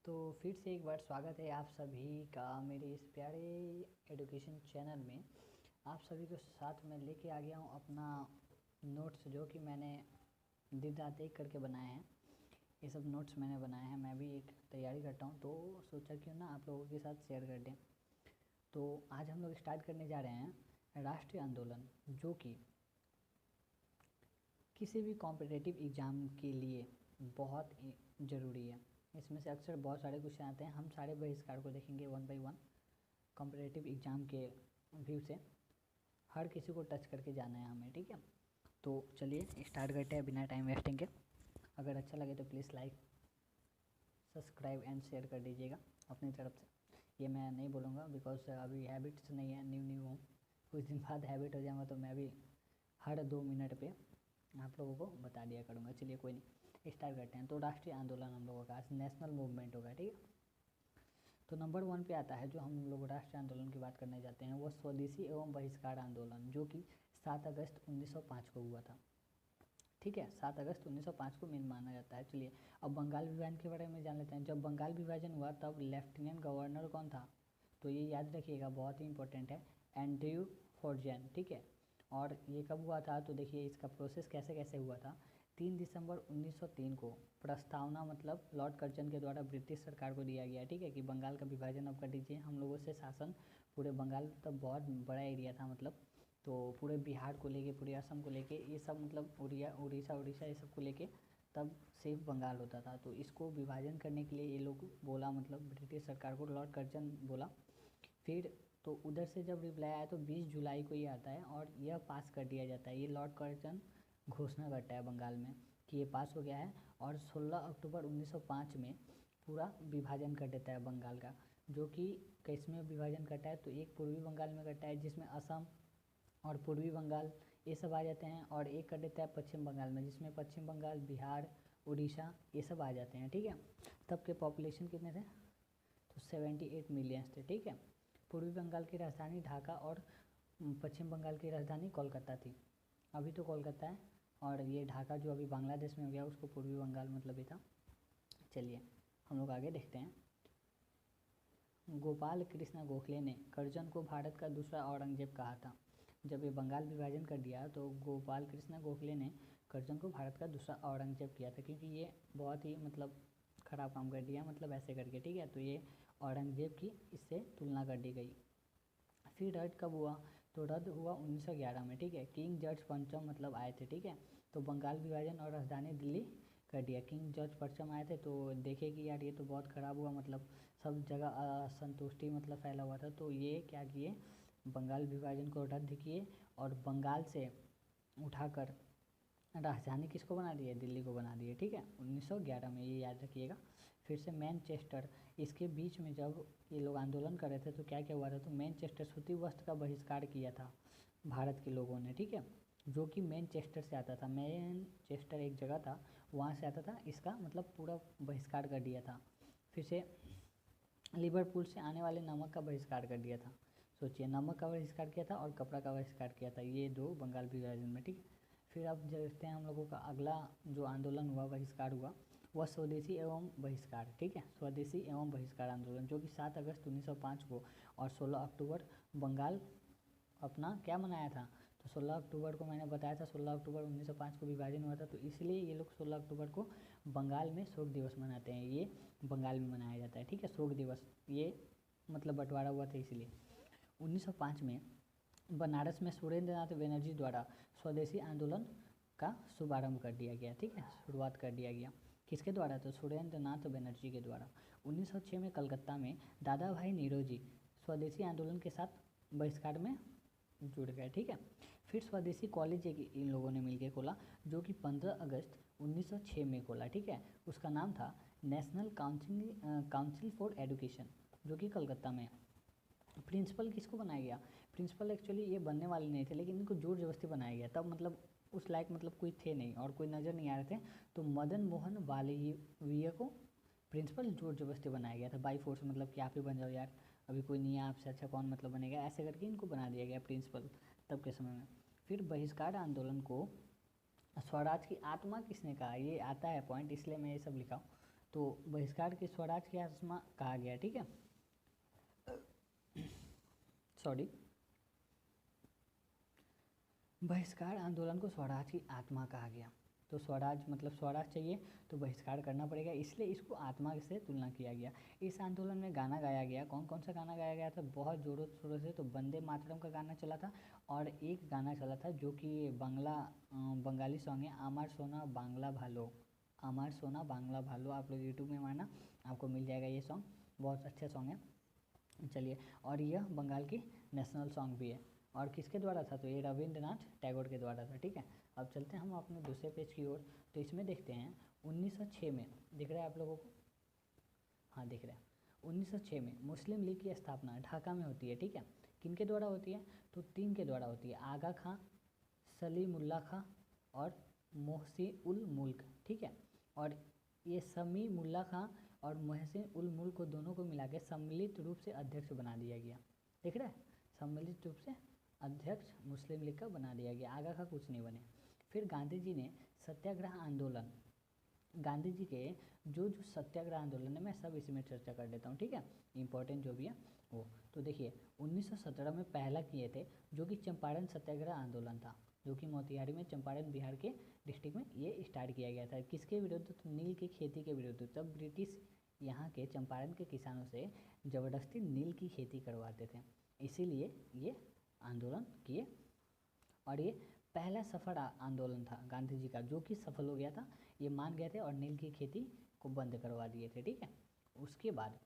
तो फिर से एक बार स्वागत है आप सभी का मेरे इस प्यारे एजुकेशन चैनल में। आप सभी को साथ में लेके आ गया हूँ अपना नोट्स, जो कि मैंने दिन रात एक करके बनाए हैं। ये सब नोट्स मैंने बनाए हैं, मैं भी एक तैयारी करता हूँ, तो सोचा क्यों ना आप लोगों के साथ शेयर कर दें। तो आज हम लोग स्टार्ट करने जा रहे हैं राष्ट्रीय आंदोलन, जो कि किसी भी कॉम्पिटिटिव एग्ज़ाम के लिए बहुत ज़रूरी है। इसमें से अक्सर बहुत सारे क्वेश्चन आते हैं। हम सारे बहिष्कार को देखेंगे one by one competitive exam के व्यू से। हर किसी को टच करके जाना है हमें, ठीक है। तो चलिए स्टार्ट करते हैं बिना टाइम वेस्टिंग के। अगर अच्छा लगे तो please like, subscribe and share कर दीजिएगा अपनी तरफ से। ये मैं नहीं बोलूँगा बिकॉज अभी हैबिट्स नहीं है, न्यू हूँ। कुछ दिन बाद हैबिट हो जाऊँगा तो मैं भी हर 2 मिनट पे आप लोगों को बता दिया करूँगा। चलिए कोई नहीं, स्टार्ट करते हैं। तो राष्ट्रीय आंदोलन हम लोगों का आज नेशनल मूवमेंट होगा, ठीक है। तो नंबर 1 पे आता है जो हम लोग राष्ट्रीय आंदोलन की बात करने जाते हैं, वो स्वदेशी एवं बहिष्कार आंदोलन, जो कि 7 अगस्त 1905 को हुआ था, ठीक है। 7 अगस्त 1905 को मेन माना जाता है। चलिए अब बंगाल विभाजन के बारे में जान लेते हैं। जब बंगाल विभाजन हुआ तब लेफ्टिनेंट गवर्नर कौन था, तो ये याद रखिएगा, बहुत ही इंपॉर्टेंट है, एंड्रयू फॉर्जन, ठीक है। और ये कब हुआ था, तो देखिए इसका प्रोसेस कैसे कैसे हुआ था। 3 दिसंबर 1903 को प्रस्तावना मतलब लॉर्ड कर्जन के द्वारा ब्रिटिश सरकार को दिया गया, ठीक है, कि बंगाल का विभाजन अब कर दीजिए, हम लोगों से शासन पूरे बंगाल तब बहुत बड़ा एरिया था, मतलब तो पूरे बिहार को लेके, पूरे असम को लेके, ये सब मतलब उड़ीसा ये सब को लेके तब सिर्फ बंगाल होता था। तो इसको विभाजन करने के लिए ये लोग बोला, मतलब ब्रिटिश सरकार को लॉर्ड कर्जन बोला। फिर तो उधर से जब रिप्लाई आया तो 20 जुलाई को ये आता है और यह पास कर दिया जाता है। ये लॉर्ड कर्जन घोषणा करता है बंगाल में कि ये पास हो गया है, और 16 अक्टूबर 1905 में पूरा विभाजन कर देता है बंगाल का। जो कि किस में विभाजन करता है, तो एक पूर्वी बंगाल में करता है जिसमें असम और पूर्वी बंगाल ये सब आ जाते हैं, और एक कर देता है पश्चिम बंगाल में, जिसमें पश्चिम बंगाल, बिहार, उड़ीसा ये सब आ जाते हैं, ठीक है। तब के पॉपुलेशन कितने थे, तो 78 मिलियंस थे, ठीक है। पूर्वी बंगाल की राजधानी ढाका और पश्चिम बंगाल की राजधानी कोलकाता थी। अभी तो कोलकाता है, और ये ढाका जो अभी बांग्लादेश में हो गया उसको पूर्वी बंगाल मतलब ही था। चलिए हम लोग आगे देखते हैं। गोपाल कृष्ण गोखले ने कर्जन को भारत का दूसरा औरंगजेब कहा था। जब ये बंगाल विभाजन कर दिया तो गोपाल कृष्ण गोखले ने कर्जन को भारत का दूसरा औरंगजेब किया था, क्योंकि ये बहुत ही मतलब ख़राब काम कर दिया, मतलब ऐसे करके, ठीक है। तो ये औरंगजेब की इससे तुलना कर दी गई। फिर रद्द कब हुआ, तो रद्द हुआ 1911 में, ठीक है। किंग जॉर्ज पंचम मतलब आए थे, ठीक है। तो बंगाल विभाजन और राजधानी दिल्ली कर दिया। किंग जॉर्ज पंचम आए थे तो देखे कि यार ये तो बहुत ख़राब हुआ, मतलब सब जगह असंतुष्टि मतलब फैला हुआ था। तो ये क्या किए, बंगाल विभाजन को रद्द किए और बंगाल से उठाकर राजधानी किसको बना दिए, दिल्ली को बना दिए, ठीक है, 1911 में, ये याद रखिएगा। फिर से मैनचेस्टर, इसके बीच में जब ये लोग आंदोलन कर रहे थे तो क्या क्या हुआ था, तो मैनचेस्टर सूती वस्त्र का बहिष्कार किया था भारत के लोगों ने, ठीक है, जो कि मैनचेस्टर से आता था। मैनचेस्टर एक जगह था, वहाँ से आता था, इसका मतलब पूरा बहिष्कार कर दिया था। फिर से लिवरपूल से आने वाले नमक का बहिष्कार कर दिया था। सोचिए, नमक का बहिष्कार किया था और कपड़ा का बहिष्कार किया था, ये दो बंगाल विभाजन में, ठीक है। फिर अब देखते हैं हम लोगों का अगला जो आंदोलन हुआ, बहिष्कार हुआ, वह स्वदेशी एवं बहिष्कार, ठीक है, स्वदेशी एवं बहिष्कार आंदोलन, जो कि 7 अगस्त 1905 को और 16 अक्टूबर बंगाल अपना क्या मनाया था, तो 16 अक्टूबर को मैंने बताया था, 16 अक्टूबर 1905 को विभाजन हुआ था, तो इसलिए ये लोग 16 अक्टूबर को बंगाल में शोक दिवस मनाते हैं। ये बंगाल में मनाया जाता है, ठीक है, शोक दिवस, ये मतलब बंटवारा हुआ था इसलिए। 1905 में बनारस में सुरेंद्र नाथ बनर्जी द्वारा स्वदेशी आंदोलन का शुभारंभ कर दिया गया, ठीक है, शुरुआत कर दिया गया। किसके द्वारा, तो सुरेंद्र नाथ बनर्जी के द्वारा। 1906 में कलकत्ता में दादा भाई नीरोजी स्वदेशी आंदोलन के साथ बहिष्कार में जुड़ गए, ठीक है। फिर स्वदेशी कॉलेज एक इन लोगों ने मिलकर खोला, जो कि 15 अगस्त 1906 में खोला, ठीक है। उसका नाम था नेशनल काउंसिल फॉर एजुकेशन, जो कि कलकत्ता में। प्रिंसिपल किसको बनाया गया, प्रिंसिपल एक्चुअली ये बनने वाले नहीं थे, लेकिन इनको जोर जबरदस्ती बनाया गया, तब मतलब उस लायक मतलब कोई थे नहीं और कोई नज़र नहीं आ रहे थे, तो मदन मोहन वालवीय को प्रिंसिपल जोर जबरदस्ती बनाया गया था, बाई फोर्स, मतलब कि आप ही बन जाओ यार, अभी कोई नहीं है आपसे अच्छा कौन मतलब बनेगा, ऐसे करके इनको बना दिया गया प्रिंसिपल तब के समय में। फिर बहिष्कार आंदोलन को स्वराज की आत्मा किसने कहा, ये आता है पॉइंट, इसलिए मैं ये सब लिखा हूँ। तो बहिष्कार के स्वराज की आत्मा कहा गया, ठीक है, सॉरी, बहिष्कार आंदोलन को स्वराज की आत्मा कहा गया। तो स्वराज मतलब स्वराज चाहिए तो बहिष्कार करना पड़ेगा, इसलिए इसको आत्मा से तुलना किया गया। इस आंदोलन में गाना गाया गया, कौन कौन सा गाना गाया गया था, बहुत ज़ोरों शोरों से। तो वंदे मातरम का गाना चला था और एक गाना चला था जो कि बंगाली सॉन्ग है, आमार सोना बांग्ला भालो, आमार सोना बांग्ला भालो। आप लोग यूट्यूब में मारना, आपको मिल जाएगा ये सॉन्ग, बहुत अच्छा सॉन्ग है। चलिए, और यह बंगाल की नेशनल सॉन्ग भी है। और किसके द्वारा था, तो ये रविंद्रनाथ टैगोर के द्वारा था, ठीक है। अब चलते हैं हम अपने दूसरे पेज की ओर। तो इसमें देखते हैं 1906 में, दिख रहा है आप लोगों को, हाँ दिख रहा है, 1906 में मुस्लिम लीग की स्थापना ढाका में होती है, ठीक है। किनके द्वारा होती है, तो 3 के द्वारा होती है, आगा खां, सलीमुल्लाह खां और मोहसिन उल मुल्क, ठीक है। और ये समीमुल्लाह खां और मोहसिन उल मुल्क को दोनों को मिला के सम्मिलित रूप से अध्यक्ष बना दिया गया, दिख रहा है, सम्मिलित रूप से अध्यक्ष मुस्लिम लीग का बना दिया गया, आगा खां कुछ नहीं बने। फिर गांधी जी ने सत्याग्रह आंदोलन, गांधी जी के जो सत्याग्रह आंदोलन है, मैं सब इसमें चर्चा कर लेता हूँ, ठीक है, इंपॉर्टेंट जो भी है वो। तो देखिए 1917 में पहला किए थे जो कि चंपारण सत्याग्रह आंदोलन था, जो कि मोतिहारी में, चंपारण बिहार के डिस्ट्रिक्ट में ये स्टार्ट किया गया था। किसके विरुद्ध, तो नील की खेती के विरुद्ध। तब ब्रिटिश यहाँ के चंपारण के किसानों से ज़बरदस्ती नील की खेती करवाते थे, इसीलिए ये आंदोलन किए। और ये पहला सफल आंदोलन था गांधी जी का, जो कि सफल हो गया था, ये मान गए थे और नील की खेती को बंद करवा दिए थे, ठीक है। उसके बाद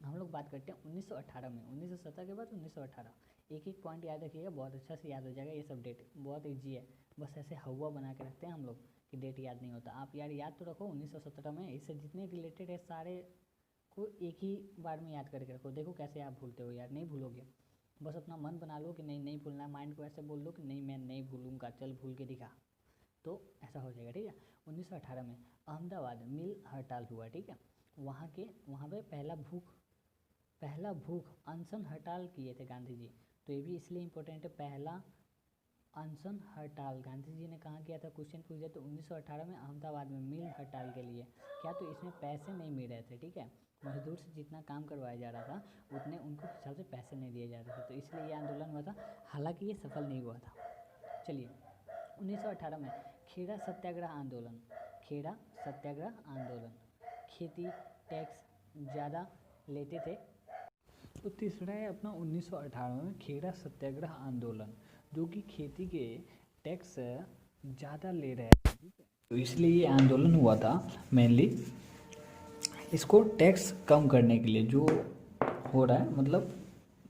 हम लोग बात करते हैं 1918 में, 1917 के बाद 1918। एक एक पॉइंट याद रखिएगा, बहुत अच्छा से याद हो जाएगा, ये सब डेट बहुत ईजी है, बस ऐसे हवा बना के रखते हैं हम लोग कि डेट याद नहीं होता। आप यार याद तो रखो 1917 में, इससे जितने रिलेटेड है सारे को एक ही बार में याद करके रखो। देखो कैसे आप भूलते हो यार, नहीं भूलोगे, बस अपना मन बना लो कि नहीं नहीं भूलना है, माइंड को ऐसे बोल लो कि नहीं मैं नहीं भूलूंगा, चल भूल के दिखा, तो ऐसा हो जाएगा, ठीक है। 1918 में अहमदाबाद मिल हड़ताल हुआ, ठीक है। वहाँ पे पहला भूख अनशन हड़ताल किए थे गांधी जी, तो ये भी इसलिए इम्पोर्टेंट है, पहला अनशन हड़ताल गांधी जी ने कहाँ किया था, क्वेश्चन पूछ दिया। तो 1918 में अहमदाबाद में मिल हड़ताल के लिए, क्या, तो इसमें पैसे नहीं मिल रहे थे, ठीक है, मजदूर से जितना काम करवाया जा रहा था उतने उनको हिसाब से पैसे नहीं दिए जा रहे थे, तो इसलिए ये आंदोलन हुआ था, हालांकि ये सफल नहीं हुआ था। चलिए 1918 में खेड़ा सत्याग्रह आंदोलन, खेड़ा सत्याग्रह आंदोलन, खेती टैक्स ज़्यादा लेते थे। तो तीसरा है अपना 1918 में खेड़ा सत्याग्रह आंदोलन, जो कि खेती के टैक्स ज़्यादा ले रहे थे, ठीक है, तो इसलिए ये आंदोलन हुआ था मेनली इसको टैक्स कम करने के लिए, जो हो रहा है मतलब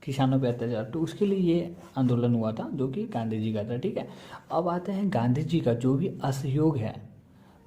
किसानों पे अत्याचार, तो उसके लिए ये आंदोलन हुआ था जो कि गांधी जी का था, ठीक है। अब आते हैं गांधी जी का जो भी असहयोग है,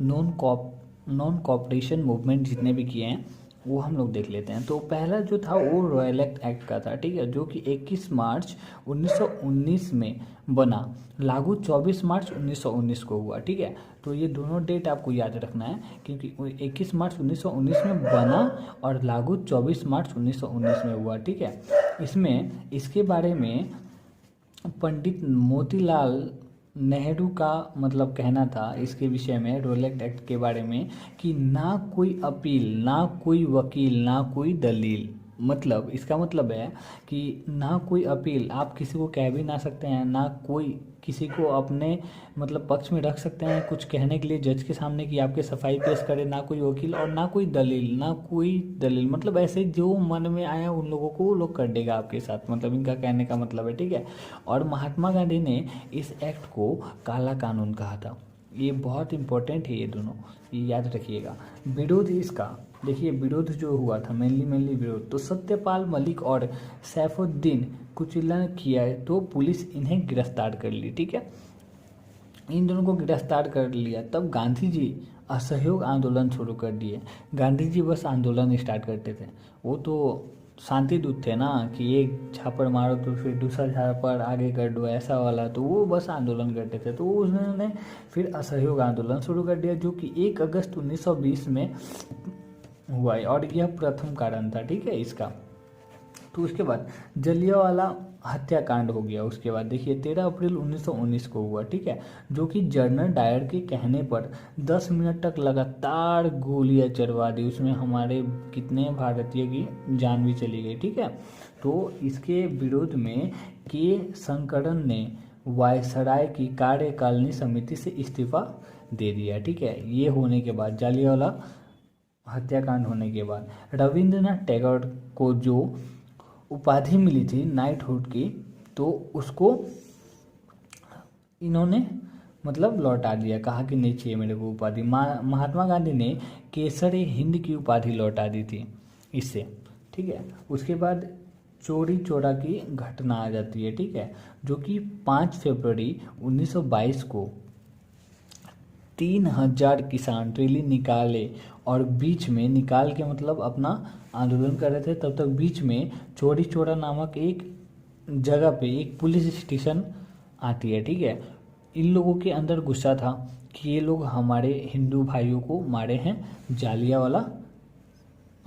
नॉन कोऑपरेशन मूवमेंट जितने भी किए हैं वो हम लोग देख लेते हैं। तो पहला जो था वो रॉयल एक्ट का था, ठीक है, जो कि 21 मार्च 1919 में बना, लागू 24 मार्च 1919 को हुआ, ठीक है। तो ये दोनों डेट आपको याद रखना है, क्योंकि 21 मार्च 1919 में बना और लागू 24 मार्च 1919 में हुआ, ठीक है। इसमें इसके बारे में पंडित मोतीलाल नेहरू का मतलब कहना था इसके विषय में, रॉयल एक्ट के बारे में, कि ना कोई अपील, ना कोई वकील, ना कोई दलील, मतलब इसका मतलब है कि ना कोई अपील, आप किसी को कह भी ना सकते हैं, ना कोई किसी को अपने मतलब पक्ष में रख सकते हैं कुछ कहने के लिए जज के सामने कि आपके सफाई पेश करे, ना कोई वकील और ना कोई दलील, मतलब ऐसे जो मन में आया उन लोगों को वो लोग कर देगा आपके साथ, मतलब इनका कहने का मतलब है, ठीक है। और महात्मा गांधी ने इस एक्ट को काला कानून कहा था, ये बहुत इंपॉर्टेंट है, ये दोनों ये याद रखिएगा। विरोध इसका देखिए, विरोध जो हुआ था मेनली विरोध, तो सत्यपाल मलिक और सैफुद्दीन कुचिल्ला किया है, तो पुलिस इन्हें गिरफ्तार कर ली, ठीक है, इन दोनों को गिरफ्तार कर लिया। तब गांधी जी असहयोग आंदोलन शुरू कर दिए। गांधी जी बस आंदोलन स्टार्ट करते थे, वो तो शांति दूत थे ना, कि एक झापड़ मारो तो फिर दूसरा झापड़ आगे कर दो, ऐसा वाला, तो वो बस आंदोलन करते थे। तो उन्होंने फिर असहयोग आंदोलन शुरू कर दिया, जो कि 1 अगस्त 1920 में हुआ है, और यह प्रथम कारण था, ठीक है, इसका। तो उसके बाद जलियांवाला हत्याकांड हो गया। उसके बाद देखिए 13 अप्रैल 1919 को हुआ, ठीक है, जो कि जनरल डायर के कहने पर 10 मिनट तक लगातार गोलियां चलवा दी। उसमें हमारे कितने भारतीय की जान भी चली गई, ठीक है। तो इसके विरोध में के शंकरन ने वायसराय की कार्यकारिणी समिति से इस्तीफा दे दिया, ठीक है। ये होने के बाद, जालियांवाला हत्याकांड होने के बाद, रविंद्रनाथ टैगोर को जो उपाधि मिली थी नाइटहुड की, तो उसको इन्होंने मतलब लौटा दिया, कहा कि नहीं चाहिए मेरे को उपाधि। महात्मा गांधी ने केसरी हिंद की उपाधि लौटा दी थी इससे, ठीक है। उसके बाद चोरी चोरा की घटना आ जाती है, ठीक है, जो कि 5 फरवरी 1922 को 3000 किसान रैली निकाले और बीच में निकाल के मतलब अपना आंदोलन कर रहे थे। तब तक बीच में चोरी चोरा नामक एक जगह पे एक पुलिस स्टेशन आती है, ठीक है। इन लोगों के अंदर गुस्सा था कि ये लोग हमारे हिंदू भाइयों को मारे हैं जालियांवाला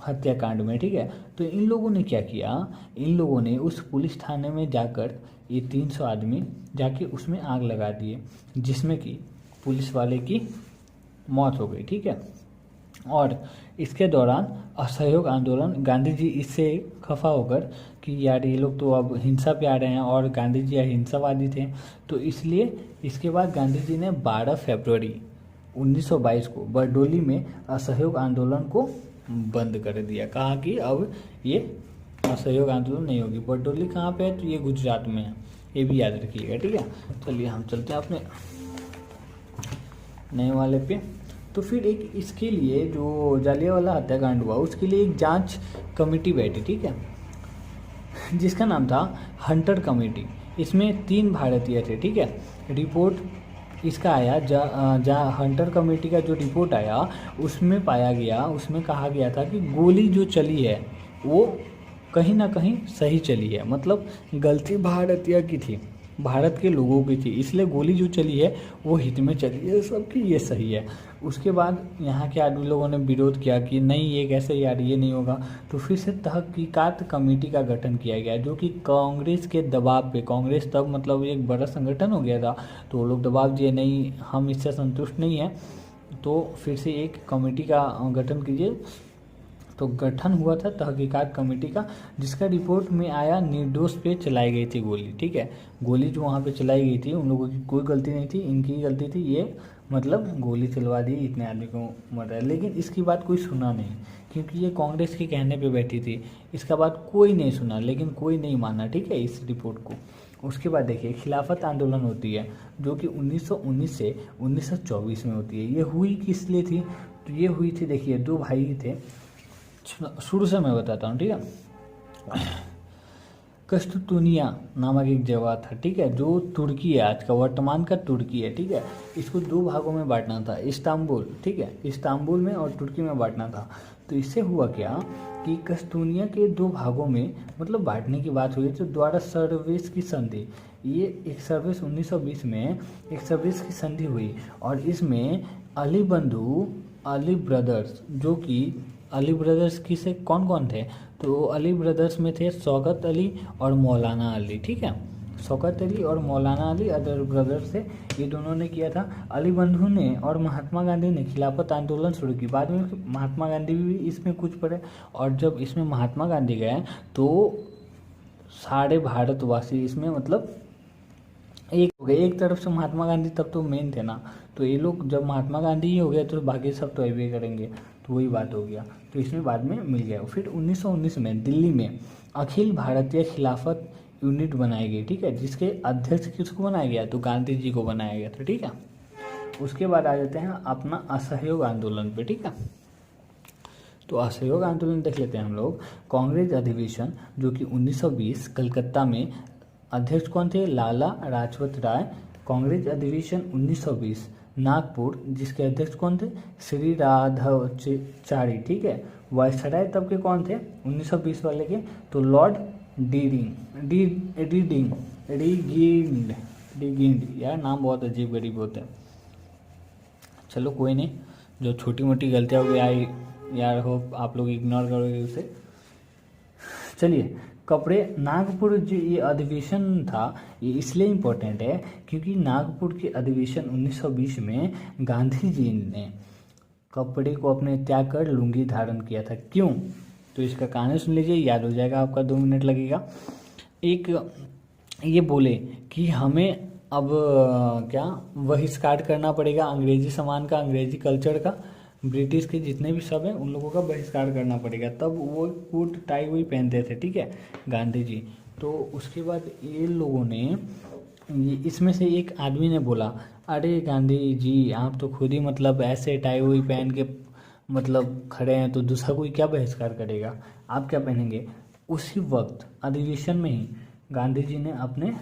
हत्याकांड में, ठीक है। तो इन लोगों ने क्या किया, इन लोगों ने उस पुलिस थाने में जाकर ये 300 आदमी जाके उसमें आग लगा दिए, जिसमें कि पुलिस वाले की मौत हो गई, ठीक है। और इसके दौरान असहयोग आंदोलन, गांधी जी इससे खफा होकर कि यार ये लोग तो अब हिंसा पे आ रहे हैं, और गांधी जी अहिंसावादी थे, तो इसलिए इसके बाद गांधी जी ने 12 फरवरी 1922 को बरडोली में असहयोग आंदोलन को बंद कर दिया। कहा कि अब ये असहयोग आंदोलन नहीं होगी। बरडोली कहाँ पे है, तो ये गुजरात में है, ये भी याद रखिएगा, ठीक है। चलिए हम चलते हैं अपने नए वाले पे। तो फिर एक इसके लिए जो जालियांवाला हत्याकांड हुआ उसके लिए एक जांच कमेटी बैठी, ठीक है, जिसका नाम था हंटर कमेटी। इसमें 3 भारतीय थे, ठीक है। रिपोर्ट इसका आया जहाँ हंटर कमेटी का जो रिपोर्ट आया उसमें पाया गया, उसमें कहा गया था कि गोली जो चली है वो कहीं ना कहीं सही चली है, मतलब गलती भारतीय की थी, भारत के लोगों की थी, इसलिए गोली जो चली है वो हित में चली है सबकी, ये सही है। उसके बाद यहाँ के आदमी लोगों ने विरोध किया कि नहीं ये कैसे यार, ये नहीं होगा। तो फिर से तहकीकात कमेटी का गठन किया गया, जो कि कांग्रेस के दबाव पे, कांग्रेस तब मतलब एक बड़ा संगठन हो गया था, तो वो लोग दबाव दिए, नहीं हम इससे संतुष्ट नहीं हैं, तो फिर से एक कमेटी का गठन कीजिए। तो गठन हुआ था तहकीकात कमेटी का, जिसका रिपोर्ट में आया निर्दोष पे चलाई गई थी गोली, ठीक है। गोली जो वहाँ पे चलाई गई थी उन लोगों की कोई गलती नहीं थी, इनकी गलती थी, ये मतलब गोली चलवा दी, इतने आदमी को मर रहा है। लेकिन इसकी बात कोई सुना नहीं, क्योंकि ये कांग्रेस के कहने पे बैठी थी, इसका बात कोई नहीं सुना, लेकिन कोई नहीं माना, ठीक है, इस रिपोर्ट को। उसके बाद देखिए खिलाफत आंदोलन होती है, जो कि 1919 से 1924 में होती है। ये हुई किस लिए थी, तो ये हुई थी, देखिए 2 भाई थे, शुरू से मैं बताता हूँ, ठीक है। कस्तूनिया नामक एक जगह था, ठीक है, जो तुर्की है, आज का वर्तमान का तुर्की है, ठीक है। इसको 2 भागों में बांटना था, इस्तांबुल, ठीक है, इस्तांबुल में और तुर्की में बांटना था। तो इससे हुआ क्या कि कस्तूनिया के 2 भागों में मतलब बांटने की बात हुई, तो द्वारा सर्विस की संधि, ये एक सर्विस 1920 में एक सर्विस की संधि हुई, और इसमें अली बंधु, अली ब्रदर्स, जो कि अली ब्रदर्स की से कौन कौन थे, तो अली ब्रदर्स में थे शौकत अली और मौलाना अली, ठीक है। शौकत अली और मौलाना अली अदर ब्रदर्स थे, ये दोनों ने किया था। अली बंधु ने और महात्मा गांधी ने खिलाफत आंदोलन शुरू की, बाद में महात्मा गांधी भी इसमें कुछ पड़े, और जब इसमें महात्मा गांधी गए तो सारे भारतवासी इसमें मतलब एक हो गए। एक तरफ से महात्मा गांधी तब तो मेन थे ना, तो ये लोग जब महात्मा गांधी ही हो गए तो बाकी सब तो अभी करेंगे, तो वही बात हो गया, तो इसमें बाद में मिल गया। फिर 1919 में दिल्ली में अखिल भारतीय खिलाफत यूनिट बनाई गई, ठीक है, जिसके अध्यक्ष किसको बनाया गया, तो गांधी जी को बनाया गया था, ठीक है। उसके बाद आ जाते हैं अपना असहयोग आंदोलन पे, ठीक है। तो असहयोग आंदोलन देख लेते हैं हम लोग। कांग्रेस अधिवेशन जो कि 1920 कलकत्ता में, अध्यक्ष कौन थे, लाला लाजपत राय। कांग्रेस अधिवेशन 1920 नागपुर, जिसके अध्यक्ष कौन थे, श्री राघवाचारी, ठीक है। वायसराय तब के कौन थे 1920 वाले के, तो लॉर्ड रिगिंड, यार नाम बहुत अजीब गरीब होते हैं, चलो कोई नहीं, जो छोटी मोटी गलतियाँ हो गई यार हो आप लोग इग्नोर करोगे उसे। चलिए कपड़े नागपुर जो ये अधिवेशन था ये इसलिए इम्पोर्टेंट है क्योंकि नागपुर के अधिवेशन 1920 में गांधी जी ने कपड़े को अपने त्याग कर लुंगी धारण किया था। क्यों? तो इसका कारण सुन लीजिए, याद हो जाएगा आपका, 2 मिनट लगेगा। एक ये बोले कि हमें अब क्या बहिष्कार करना पड़ेगा अंग्रेजी सामान का, अंग्रेजी कल्चर का, ब्रिटिश के जितने भी सब हैं उन लोगों का बहिष्कार करना पड़ेगा। तब वो कोट टाई वही पहनते थे, ठीक है, गांधी जी। तो उसके बाद ये लोगों ने, इसमें से एक आदमी ने बोला, अरे गांधी जी आप तो खुद ही मतलब ऐसे टाई वही पहन के मतलब खड़े हैं, तो दूसरा कोई क्या बहिष्कार करेगा, आप क्या पहनेंगे। उसी वक्त अधिवेशन में ही गांधी जी ने अपने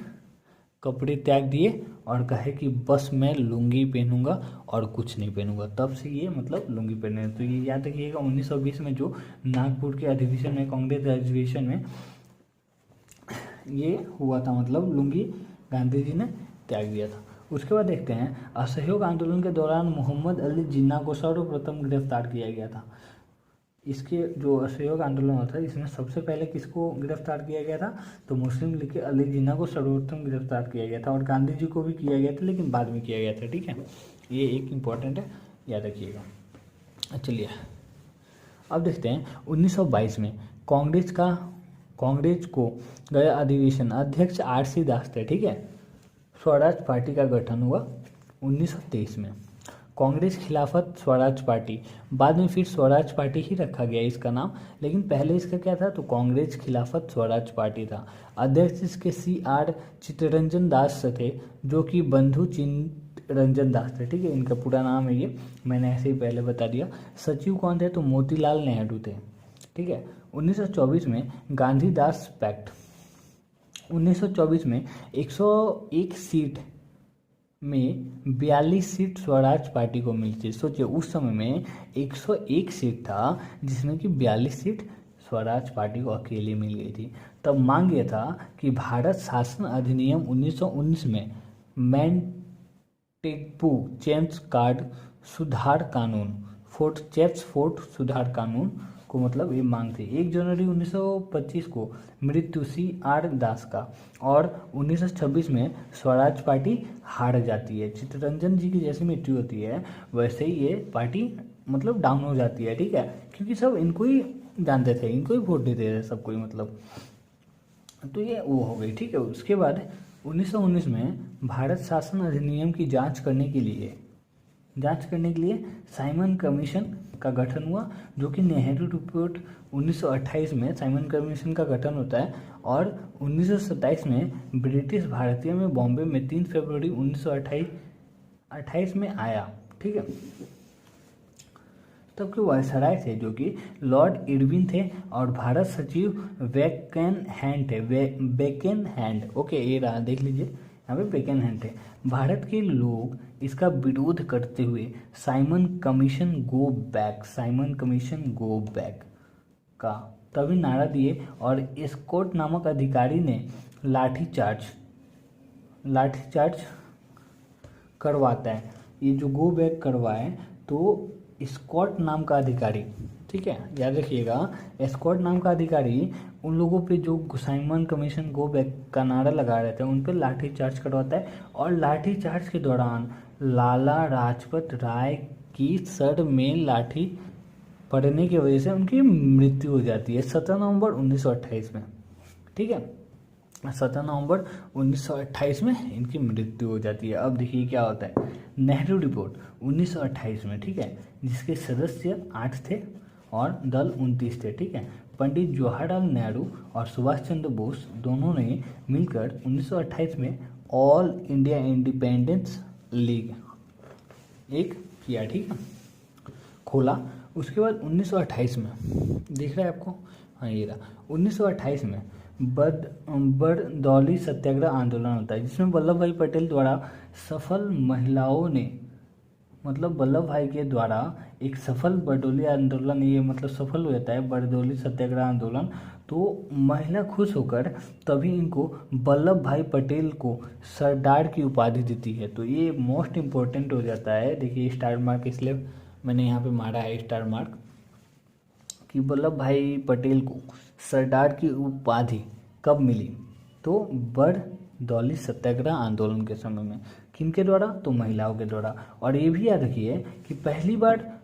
कपड़े त्याग दिए और कहे कि बस मैं लुंगी पहनूंगा और कुछ नहीं पहनूंगा। तब से ये मतलब लुंगी पहने। तो ये याद रखिएगा 1920 में जो नागपुर के अधिवेशन में, कांग्रेस अधिवेशन में ये हुआ था, मतलब लुंगी गांधी जी ने त्याग दिया था। उसके बाद देखते हैं असहयोग आंदोलन के दौरान मोहम्मद अली जिन्ना को सर्वप्रथम गिरफ्तार किया गया था। इसके जो असहयोग आंदोलन होता है इसमें सबसे पहले किसको गिरफ्तार किया गया था, तो मुस्लिम लीग के अली जिन्ना को सर्वप्रथम गिरफ्तार किया गया था, और गांधी जी को भी किया गया था लेकिन बाद में किया गया था, ठीक है। ये एक इम्पॉर्टेंट है, याद रखिएगा। चलिए अब देखते हैं 1922 में कांग्रेस को गया अधिवेशन अध्यक्ष RC दास थे, ठीक है। स्वराज पार्टी का गठन हुआ 1923 में। कांग्रेस खिलाफत स्वराज पार्टी, बाद में फिर स्वराज पार्टी ही रखा गया इसका नाम, लेकिन पहले इसका क्या था, तो कांग्रेस खिलाफत स्वराज पार्टी था। अध्यक्ष इसके CR चित्तरंजन दास थे, जो कि बंधु चित्तरंजन दास थे, ठीक है, इनका पूरा नाम है ये, मैंने ऐसे ही पहले बता दिया। सचिव कौन थे, तो मोतीलाल नेहरू थे, ठीक है। 1924 में गांधीदास पैक्ट, 1924 में 101 सीट में 42 सीट स्वराज पार्टी को मिली थी। सोचिए उस समय में 101 सीट था जिसमें कि 42 सीट स्वराज पार्टी को अकेले मिल गई थी। तब मांग ये था कि भारत शासन अधिनियम 1919 में मैनटेगू चेम्स कार्ड सुधार कानून, फोर्ट सुधार कानून को मतलब ये मांग थी। 1 जनवरी 1925 को मृत्यु CR दास का, और 1926 में स्वराज पार्टी हार जाती है। चित्तरंजन जी की जैसे मृत्यु होती है वैसे ही ये पार्टी मतलब डाउन हो जाती है, ठीक है, क्योंकि सब इनको ही जानते थे, इनको ही वोट देते थे सब कोई, मतलब तो ये वो हो गई, ठीक है। उसके बाद 1919 में भारत शासन अधिनियम की जांच करने के लिए साइमन कमीशन का गठन हुआ, जो कि नेहरू रिपोर्ट 1928 में साइमन कमीशन का गठन होता है, और 1927 में ब्रिटिश भारतीय में बॉम्बे में 3 फरवरी 1928 में आया, ठीक है। तब के वायसराय थे जो कि लॉर्ड इरविन थे, और भारत सचिव बेकेनहैम थे, बेकेनहैम, ओके, ये रहा, देख लीजिए यहाँ पे बेकेनहैम थे। भारत के लोग इसका विरोध करते हुए साइमन कमीशन गो बैक का तभी नारा दिए, और एस्कॉट नामक अधिकारी ने लाठीचार्ज करवाता है। ये जो गो बैक करवाए तो स्कॉट नाम का अधिकारी, ठीक है, याद रखिएगा, स्कॉट नाम का अधिकारी उन लोगों पे जो साइमन कमीशन गो बैक का नारा लगा रहे थे उन पर लाठी चार्ज करवाता है, और लाठी चार्ज के दौरान लाला लाजपत राय की सर में लाठी पड़ने की वजह से उनकी मृत्यु हो जाती है 17 नवंबर 1928 में, ठीक है, 17 नवंबर 1928 में इनकी मृत्यु हो जाती है। अब देखिए क्या होता है, नेहरू रिपोर्ट 1928 में, ठीक है, जिसके सदस्य 8 थे और दल 29 थे, ठीक है। पंडित जवाहरलाल नेहरू और सुभाष चंद्र बोस दोनों ने मिलकर 1928 में ऑल इंडिया इंडिपेंडेंस लीग एक किया, ठीक है, खोला। उसके बाद 1928 में दिख रहा है आपको, हाँ ये रहा, 1928 में बरदौली सत्याग्रह आंदोलन होता है, जिसमें वल्लभ भाई पटेल द्वारा सफल महिलाओं ने, मतलब वल्लभ भाई के द्वारा एक सफल बरदौली आंदोलन, ये मतलब सफल हो जाता है बरदौली सत्याग्रह आंदोलन, तो महिला खुश होकर तभी इनको वल्लभ भाई पटेल को सरदार की उपाधि देती है। तो ये मोस्ट इम्पोर्टेंट हो जाता है, देखिए स्टार मार्क, इसलिए मैंने यहाँ पे मारा है स्टार मार्क, कि वल्लभ भाई पटेल को सरदार की उपाधि कब मिली? तो बरदौली सत्याग्रह आंदोलन के समय में। किनके द्वारा? तो महिलाओं के द्वारा। और ये भी याद रखिए कि पहली बार